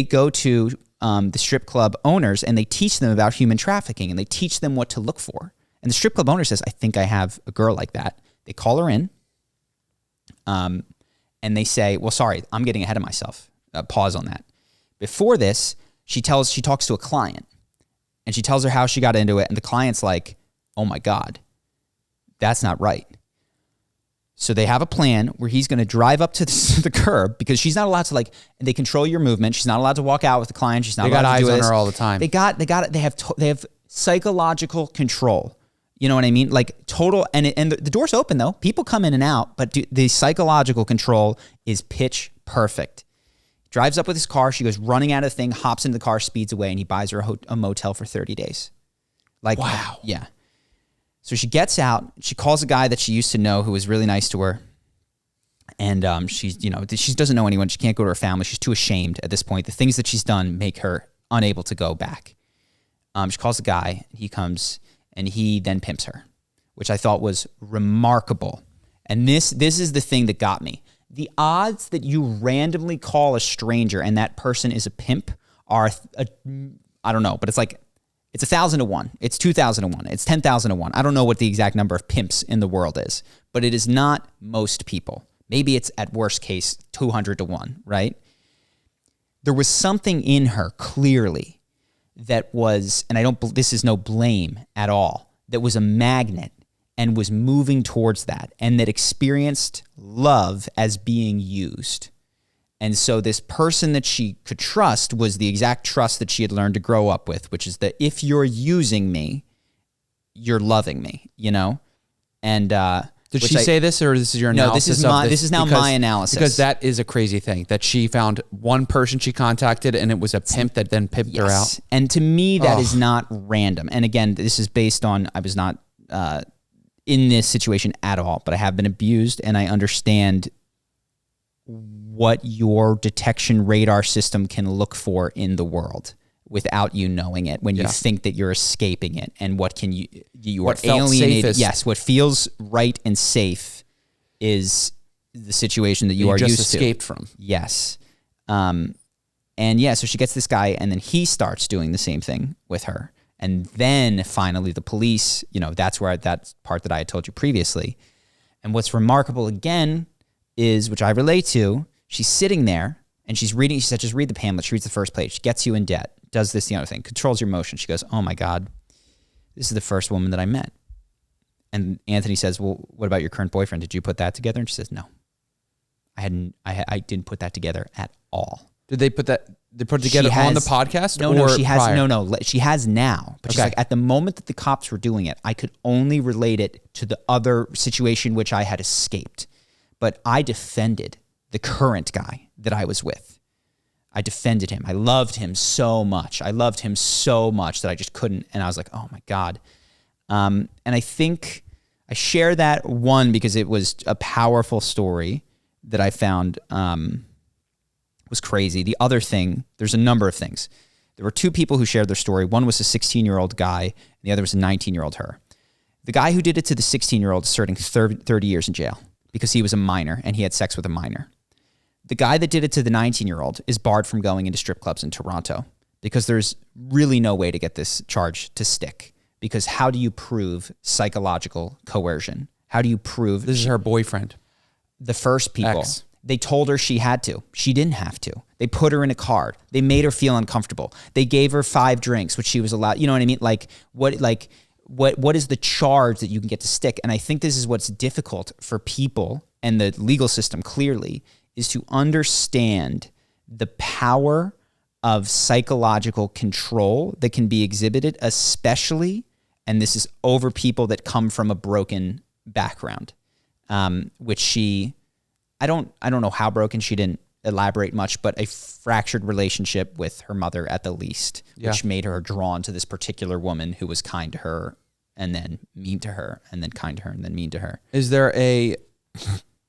go to the strip club owners and they teach them about human trafficking and they teach them what to look for. And the strip club owner says, "I think I have a girl like that." They call her in and they say, "Well, sorry, I'm getting ahead of myself." Pause on that. Before this, she talks to a client and she tells her how she got into it. And the client's like, "Oh my God, that's not right." So they have a plan where he's going to drive up to the curb because she's not allowed to and they control your movement. She's not allowed to walk out with the client. She's not allowed to do this. They got eyes on her all the time. They have psychological control. You know what I mean? Like total, and the door's open though. People come in and out, but the psychological control is pitch perfect. Drives up with his car. She goes running out of the thing, hops into the car, speeds away, and he buys her a motel for 30 days. Wow. Yeah. So she gets out. She calls a guy that she used to know who was really nice to her. And she doesn't know anyone. She can't go to her family. She's too ashamed at this point. The things that she's done make her unable to go back. She calls a guy. He comes, and he then pimps her, which I thought was remarkable. And this is the thing that got me. The odds that you randomly call a stranger and that person is a pimp are, I don't know, but it's 1,000 to 1. It's 2,000 to 1. It's 10,000 to 1. I don't know what the exact number of pimps in the world is, but it is not most people. Maybe it's at worst case 200 to 1, right? There was something in her clearly that was, and this is no blame at all, that was a magnet and was moving towards that and that experienced love as being used. And so this person that she could trust was the exact trust that she had learned to grow up with, which is that if you're using me, you're loving me, And did she say this, or this is your analysis? No, this is now my analysis. Because that is a crazy thing that she found one person she contacted, and it was a pimp that then pimped her out. And to me, that is not random. And again, this is based on I was not in this situation at all, but I have been abused, and I understand what your detection radar system can look for in the world without you knowing it when you think that you're escaping it, and what are alienated. Yes, what feels right and safe is the situation that you are used to. Escaped from. Yes. So she gets this guy, and then he starts doing the same thing with her. And then finally the police, that's part that I had told you previously. And what's remarkable again is, which I relate to, she's sitting there and she's reading. She said, "Just read the pamphlet." She reads the first page. Gets you in debt. does this, the other thing, controls your emotion. She goes, oh my God, this is the first woman that I met. And Anthony says, well, what about your current boyfriend? Did you put that together? And she says, no, I didn't put that together at all. Did they put that? They put it together on the podcast? No, she has prior? She has now. But she's like, at the moment that the cops were doing it, I could only relate it to the other situation which I had escaped. But I defended the current guy that I was with. I defended him. I loved him so much. I loved him so much that I just couldn't. And I was like, oh my God. And I think I share that one because it was a powerful story that I found was crazy. The other thing, there's a number of things. There were two people who shared their story. One was a 16-year-old guy, and the other was a 19-year-old her. The guy who did it to the 16-year-old is serving 30 years in jail because he was a minor and he had sex with a minor. The guy that did it to the 19-year-old is barred from going into strip clubs in Toronto because there's really no way to get this charge to stick. Because how do you prove psychological coercion? How do you prove... This is her boyfriend. The first people... They told her she had to. She didn't have to. They put her in a card. They made her feel uncomfortable. They gave her 5 drinks, which she was allowed. You know what I mean? What is the charge that you can get to stick? And I think this is what's difficult for people and the legal system clearly is to understand the power of psychological control that can be exhibited, especially, and this is over people that come from a broken background, which she... I don't know how broken, she didn't elaborate much, but a fractured relationship with her mother at the least, which made her drawn to this particular woman who was kind to her and then mean to her and then kind to her and then mean to her. Is there a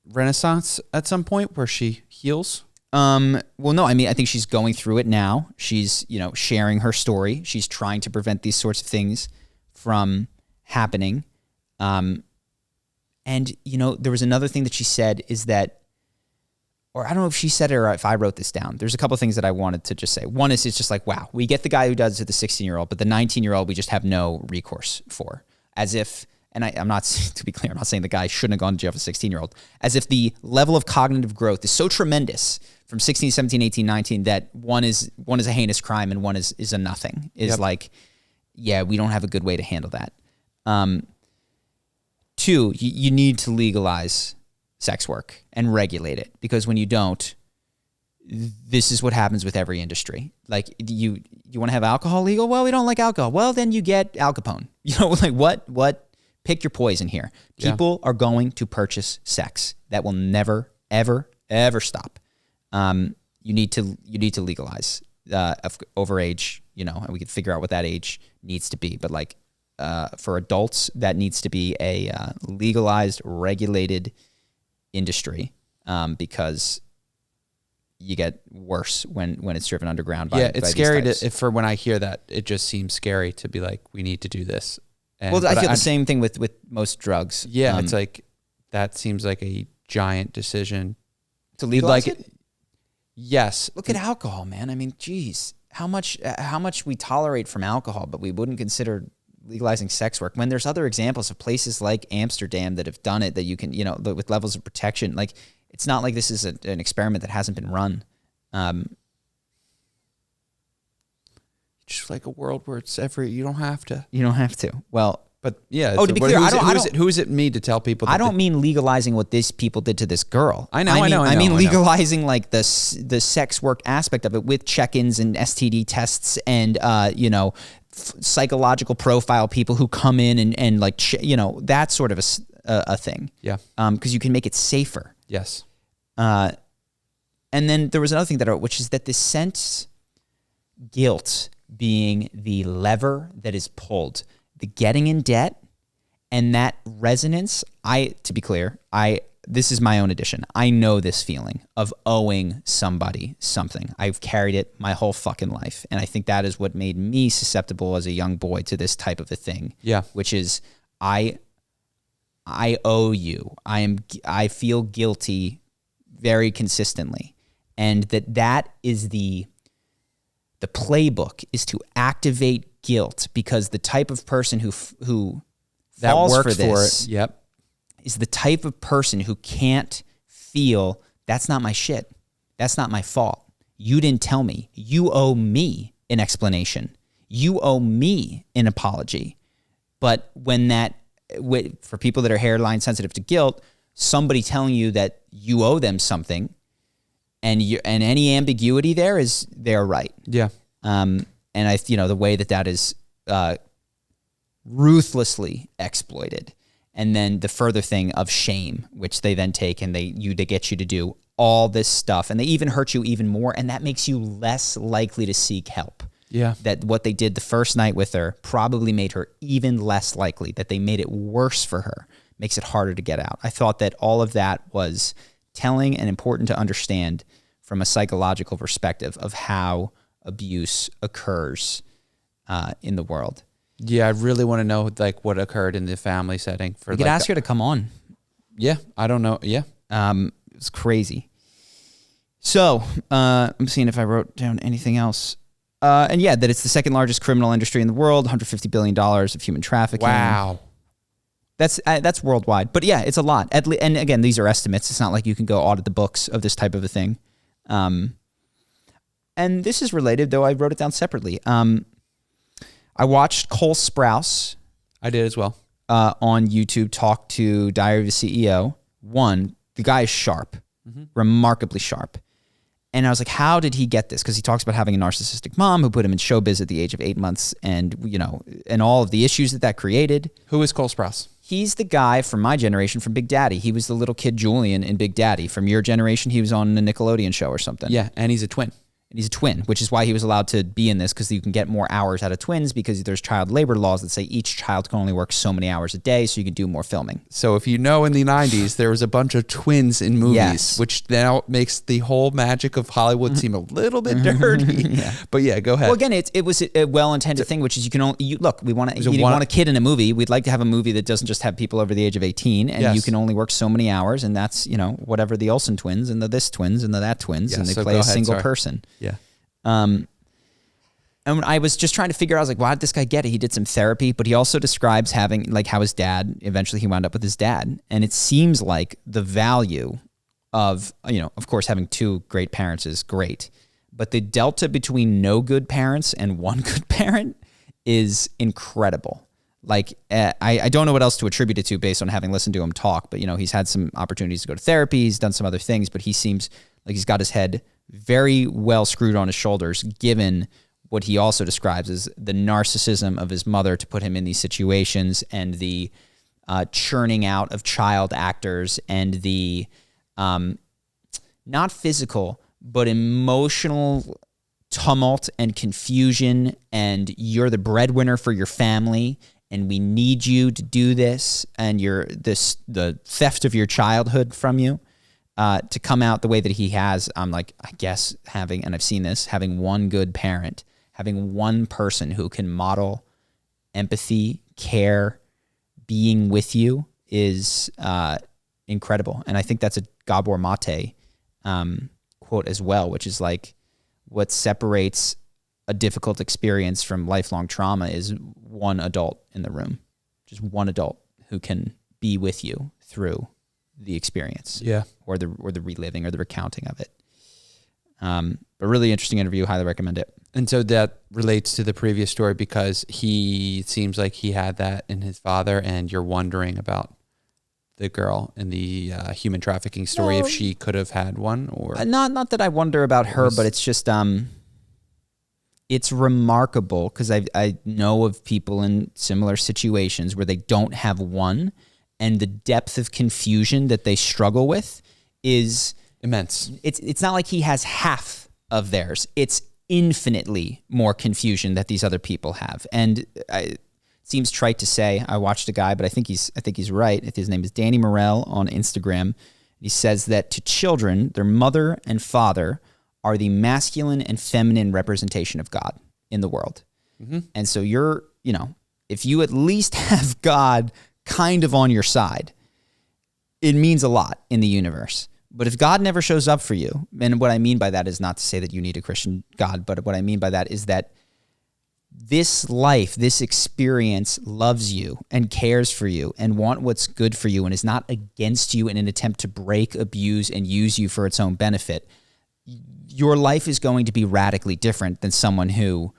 renaissance at some point where she heals? Well, no, I mean, I think she's going through it now. She's, sharing her story. She's trying to prevent these sorts of things from happening. And, there was another thing that she said is that, or I don't know if she said it or if I wrote this down. There's a couple of things that I wanted to just say. One is it's just like, wow, we get the guy who does it to the 16-year-old, but the 19-year-old we just have no recourse for. As if, and I'm not, to be clear, I'm not saying the guy shouldn't have gone to jail for the 16-year-old. As if the level of cognitive growth is so tremendous from 16, 17, 18, 19 that one is a heinous crime and one is a nothing. Like, yeah, we don't have a good way to handle that. 2, you need to legalize sex work and regulate it, because when you don't, this is what happens with every industry. Like, you want to have alcohol legal? Well, we don't like alcohol. Well, then you get Al Capone. What? Pick your poison here. People are going to purchase sex. That will never, ever, ever stop. You need to legalize overage. And we can figure out what that age needs to be. But for adults, that needs to be a legalized, regulated industry, because you get worse when it's driven underground. It's scary for when I hear that. It just seems scary to be like, we need to do this. I feel the same thing with most drugs. Yeah, it's like that seems like a giant decision to legalize it. Yes. Look at alcohol, man. I mean, geez, how much we tolerate from alcohol, but we wouldn't consider legalizing sex work, when there's other examples of places like Amsterdam that have done it, that you can, with levels of protection. Like, it's not like this is an experiment that hasn't been run. Just like a world where it's you don't have to. You don't have to. Well, but yeah. Oh, to be clear, who is it me to tell people? I don't mean legalizing what these people did to this girl. I mean legalizing like the sex work aspect of it with check-ins and STD tests and psychological profile people who come in and that sort of a thing. Yeah. Because you can make it safer. Yes. And then there was another thing which is that the sense guilt being the lever that is pulled, the getting in debt and that resonance. To be clear, this is my own addition. I know this feeling of owing somebody something. I've carried it my whole fucking life. And I think that is what made me susceptible as a young boy to this type of a thing. Yeah. Which is, I owe you. I feel guilty very consistently. And that is the playbook is to activate guilt, because the type of person who that falls works for this, yep, is the type of person who can't feel, that's not my shit. That's not my fault. You didn't tell me. You owe me an explanation. You owe me an apology. But when for people that are hairline sensitive to guilt, somebody telling you that you owe them something, and any ambiguity there is they're right. Yeah. And the way that is ruthlessly exploited. And then the further thing of shame, which they then take and they get you to do all this stuff, and they even hurt you even more, and that makes you less likely to seek help. Yeah. That what they did the first night with her probably made her even less likely, that they made it worse for her, makes it harder to get out. I thought that all of that was telling and important to understand from a psychological perspective of how abuse occurs in the world. Yeah, I really want to know what occurred in the family setting. You could ask her to come on. Yeah, I don't know. Yeah. It was crazy. So I'm seeing if I wrote down anything else. That it's the second largest criminal industry in the world, $150 billion of human trafficking. Wow. That's worldwide. But yeah, it's a lot. And again, these are estimates. It's not like you can go audit the books of this type of a thing. And this is related, though I wrote it down separately. I watched Cole Sprouse. I did as well. On YouTube talk to Diary of a CEO. One, the guy is sharp, remarkably sharp. And I was like, how did he get this? Because he talks about having a narcissistic mom who put him in showbiz at the age of 8 months and, and all of the issues that created. Who is Cole Sprouse? He's the guy from my generation from Big Daddy. He was the little kid Julian in Big Daddy. From your generation, he was on a Nickelodeon show or something. Yeah, and he's a twin. And he's a twin, which is why he was allowed to be in this, because you can get more hours out of twins because there's child labor laws that say each child can only work so many hours a day, so you can do more filming. So if in the 90s, there was a bunch of twins in movies, yes, which now makes the whole magic of Hollywood seem a little bit dirty. Yeah. But yeah, go ahead. Well, again, it was a well-intended thing, which is we want a kid in a movie. We'd like to have a movie that doesn't just have people over the age of 18, and yes, you can only work so many hours, and that's, whatever the Olsen twins and the this twins and the that twins, yes, and they play a single person. Yeah. And I was just trying to figure out, I was like, why did this guy get it? He did some therapy, but he also describes having, how his dad, eventually he wound up with his dad. And it seems like the value of, of course, having two great parents is great, but the delta between no good parents and one good parent is incredible. I don't know what else to attribute it to based on having listened to him talk, but, he's had some opportunities to go to therapy. He's done some other things, but he seems like he's got his head very well screwed on his shoulders, given what he also describes as the narcissism of his mother to put him in these situations, and the churning out of child actors, and the not physical, but emotional tumult and confusion, and you're the breadwinner for your family, and we need you to do this, and the theft of your childhood from you. To come out the way that he has, I'm like, I guess having one good parent, having one person who can model empathy, care, being with you is incredible. And I think that's a Gabor Mate quote as well, which is what separates a difficult experience from lifelong trauma is one adult in the room, just one adult who can be with you through the experience, yeah, or the reliving or the recounting of it. But really interesting interview. Highly recommend it. And so that relates to the previous story, because he seems like he had that in his father, and you're wondering about the girl in the human trafficking story, if she could have had one, or not that I wonder about her, but it's just it's remarkable because I know of people in similar situations where they don't have one. And the depth of confusion that they struggle with is immense. It's not like he has half of theirs. It's infinitely more confusion that these other people have. And it seems trite to say. I watched a guy, but I think he's right. His name is Danny Morell on Instagram. He says that to children, their mother and father are the masculine and feminine representation of God in the world. Mm-hmm. And so if you at least have God kind of on your side, it means a lot in the universe. But if God never shows up for you, and what I mean by that is not to say that you need a Christian God, but what I mean by that is that this life, this experience loves you and cares for you and wants what's good for you and is not against you in an attempt to break, abuse, and use you for its own benefit, your life is going to be radically different than someone who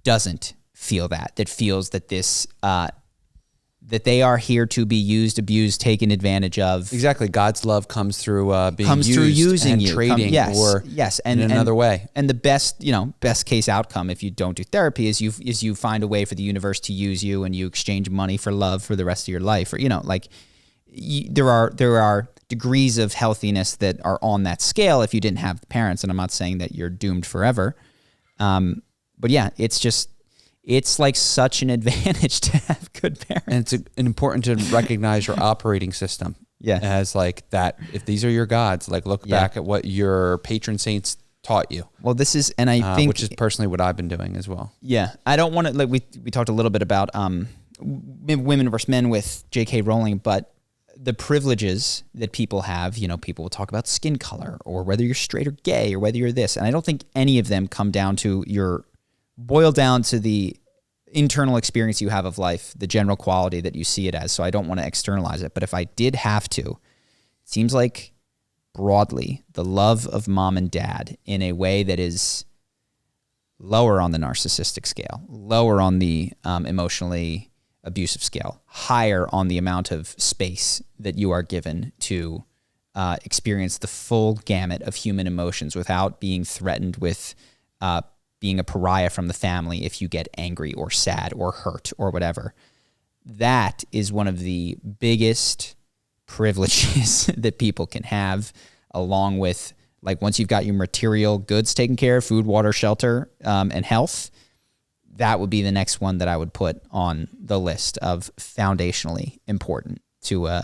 doesn't feel that feels that this, that they are here to be used, abused, taken advantage of. Exactly. God's love comes through being comes used through using and you, trading and in another way. And the best case outcome if you don't do therapy is you find a way for the universe to use you, and you exchange money for love for the rest of your life. Or there are degrees of healthiness that are on that scale if you didn't have parents, and I'm not saying that you're doomed forever. But yeah, it's like such an advantage to have good parents. And it's important to recognize your operating system as like that. If these are your gods, like look back at what your patron saints taught you. Well, this is, and I think, which is personally what I've been doing as well. Yeah. I don't want to, like we talked a little bit about women versus men with J.K. Rowling, but the privileges that people have, people will talk about skin color or whether you're straight or gay or whether you're this. And I don't think any of them come down to boil down to the internal experience you have of life, the general quality that you see it as. So I don't want to externalize it. But if I did have to, it seems like broadly the love of mom and dad in a way that is lower on the narcissistic scale, lower on the emotionally abusive scale, higher on the amount of space that you are given to experience the full gamut of human emotions without being threatened with being a pariah from the family if you get angry or sad or hurt or whatever. That is one of the biggest privileges that people can have, along with, like, once you've got your material goods taken care of, food, water, shelter, and health, that would be the next one that I would put on the list of foundationally important to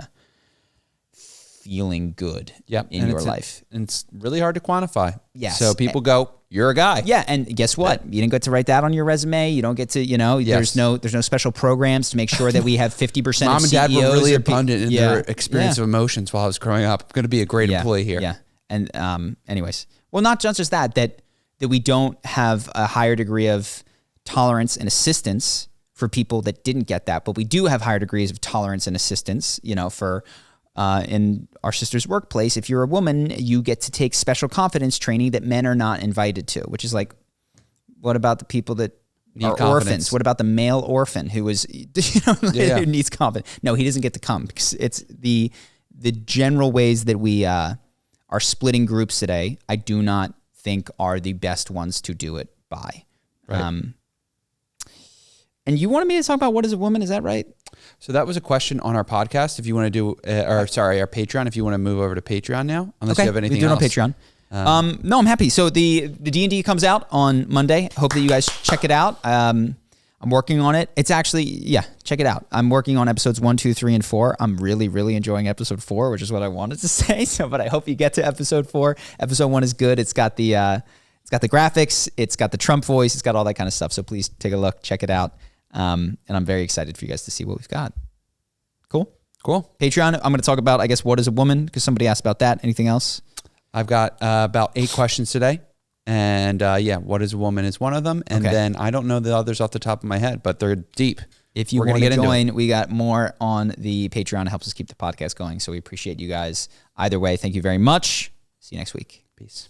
feeling good in your life. And it's really hard to quantify. Yes. So people go, you're a guy. Yeah, and guess what? You didn't get to write that on your resume. You don't get to, there's no special programs to make sure that we have 50% Mom of and dad CEOs were really abundant in their experience of emotions while I was growing up. I'm going to be a great employee here. Yeah. And anyways, well, not just that we don't have a higher degree of tolerance and assistance for people that didn't get that, but we do have higher degrees of tolerance and assistance, for in our sister's workplace. If you're a woman, you get to take special confidence training that men are not invited to, which is like, what about the people that are orphans? What about the male orphan who is, who needs confidence? No, he doesn't get to come, because it's the general ways that we are splitting groups today, I do not think are the best ones to do it by. Right. And you wanted me to talk about what is a woman, is that right? So that was a question on our podcast. If you want to do, our Patreon, if you want to move over to Patreon now, unless you have anything else. We do it on Patreon. No, I'm happy. So the D&D comes out on Monday. Hope that you guys check it out. I'm working on it. It's actually, check it out. I'm working on episodes 1, 2, 3, and 4. I'm really, really enjoying episode 4, which is what I wanted to say. But I hope you get to episode 4. Episode 1 is good. It's got the graphics. It's got the Trump voice. It's got all that kind of stuff. So please take a look, check it out. And I'm very excited for you guys to see what we've got. Cool. Patreon, I'm going to talk about, I guess, what is a woman? Because somebody asked about that. Anything else? I've got about 8 questions today. And what is a woman is one of them. And then I don't know the others off the top of my head, but they're deep. If you want to join, we got more on the Patreon. It helps us keep the podcast going. So we appreciate you guys. Either way, thank you very much. See you next week. Peace.